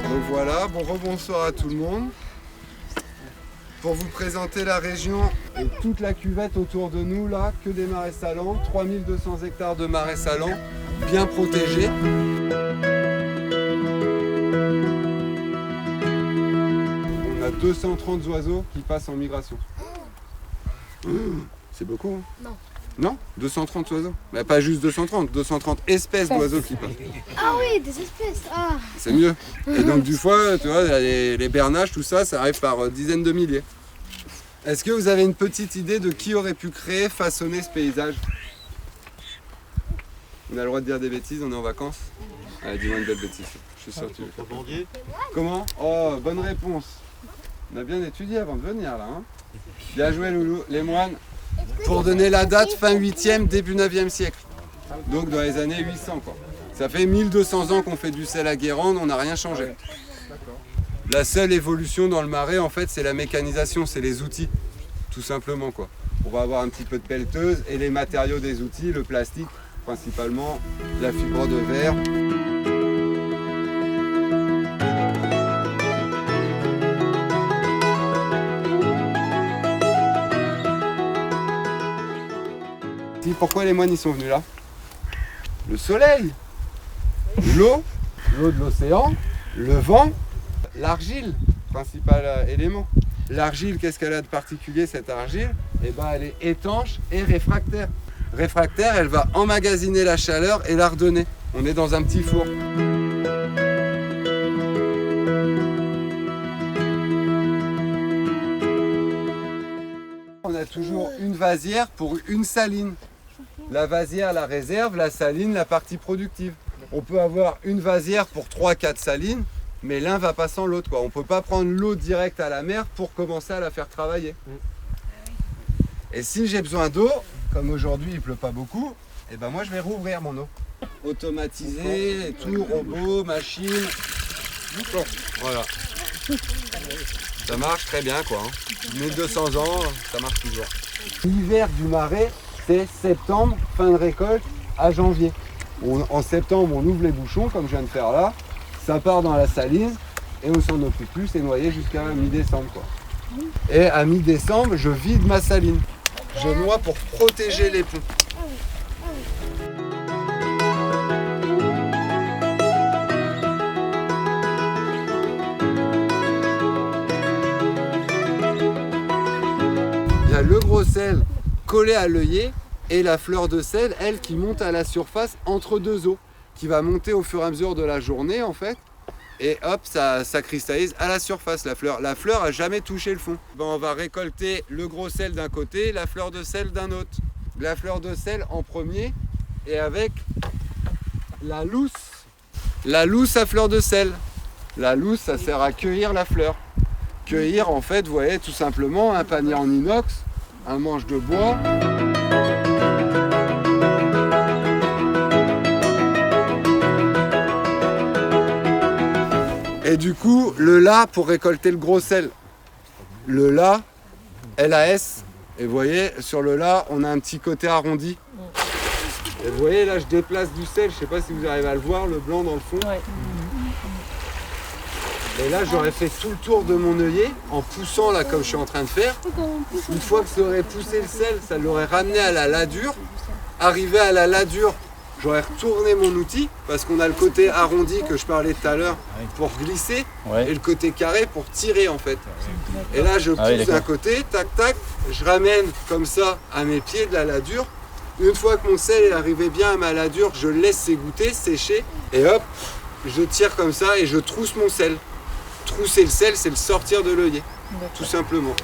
Donc voilà, rebonsoir à tout le monde. Pour vous présenter la région et toute la cuvette autour de nous, là, que des marais salants, 3200 hectares de marais salants, bien protégés. On a 230 oiseaux qui passent en migration. C'est beaucoup, hein? Non. Non, 230 oiseaux. Mais pas juste 230 espèces d'oiseaux qui passent. Ah oui, des espèces. Ah. C'est mieux. Et donc du fois, tu vois, les bernaches, tout ça, ça arrive par dizaines de milliers. Est-ce que vous avez une petite idée de qui aurait pu créer, façonner ce paysage? On a le droit de dire des bêtises, on est en vacances. Allez, dis-moi une belle bêtise. Je suis sûr que tu veux faire. Comment? Oh, bonne réponse. On a bien étudié avant de venir là. Hein. Bien joué Loulou. Les moines. Pour donner la date, fin 8e, début 9e siècle. Donc dans les années 800 quoi. Ça fait 1200 ans qu'on fait du sel à Guérande, on n'a rien changé. La seule évolution dans le marais en fait c'est la mécanisation, c'est les outils. Tout simplement quoi. On va avoir un petit peu de pelleteuse et les matériaux des outils, le plastique principalement, la fibre de verre. Pourquoi les moines y sont venus là? Le soleil, l'eau de l'océan, le vent, l'argile, principal élément. L'argile, qu'est-ce qu'elle a de particulier cette argile? Eh ben, elle est étanche et réfractaire. Réfractaire, elle va emmagasiner la chaleur et la redonner. On est dans un petit four. On a toujours une vasière pour une saline. La vasière, la réserve, la saline, la partie productive. On peut avoir une vasière pour 3-4 salines, mais l'un va pas sans l'autre. On ne peut pas prendre l'eau directe à la mer pour commencer à la faire travailler. Et si j'ai besoin d'eau, comme aujourd'hui il ne pleut pas beaucoup, et ben moi je vais rouvrir mon eau. Automatisé, tout, robot, machine. Voilà. Ça marche très bien quoi. 1200 ans, ça marche toujours. L'hiver du marais, c'est septembre, fin de récolte, à janvier. En septembre, on ouvre les bouchons, comme je viens de faire là. Ça part dans la saline et on s'en occupe plus, c'est noyé jusqu'à mi-décembre. Et à mi-décembre, je vide ma saline. Je noie pour protéger les ponts. Il y a le gros sel collé à l'œillet et la fleur de sel, elle, qui monte à la surface entre deux eaux, qui va monter au fur et à mesure de la journée en fait, et hop, ça cristallise à la surface la fleur. La fleur a jamais touché le fond. Ben, on va récolter le gros sel d'un côté, la fleur de sel d'un autre. La fleur de sel en premier et avec la lousse. La lousse à fleur de sel. La lousse, ça sert à cueillir la fleur. Cueillir en fait, vous voyez, tout simplement un panier en inox, un manche de bois. Et du coup, le la pour récolter le gros sel. Le la, LAS. Et vous voyez, sur le la, on a un petit côté arrondi. Et vous voyez, là, je déplace du sel. Je ne sais pas si vous arrivez à le voir, le blanc dans le fond. Ouais. Et là, j'aurais fait tout le tour de mon œillet en poussant, là, comme je suis en train de faire. Une fois que ça aurait poussé le sel, ça l'aurait ramené à la ladure. Arrivé à la ladure, j'aurais retourné mon outil parce qu'on a le côté arrondi que je parlais tout à l'heure pour glisser et le côté carré pour tirer en fait. Et là je pousse d'un côté, tac tac, je ramène comme ça à mes pieds de la ladure. Une fois que mon sel est arrivé bien à ma ladure, je laisse s'égoutter, sécher et hop, je tire comme ça et je trousse mon sel. Trousser le sel, c'est le sortir de l'œillet, tout simplement.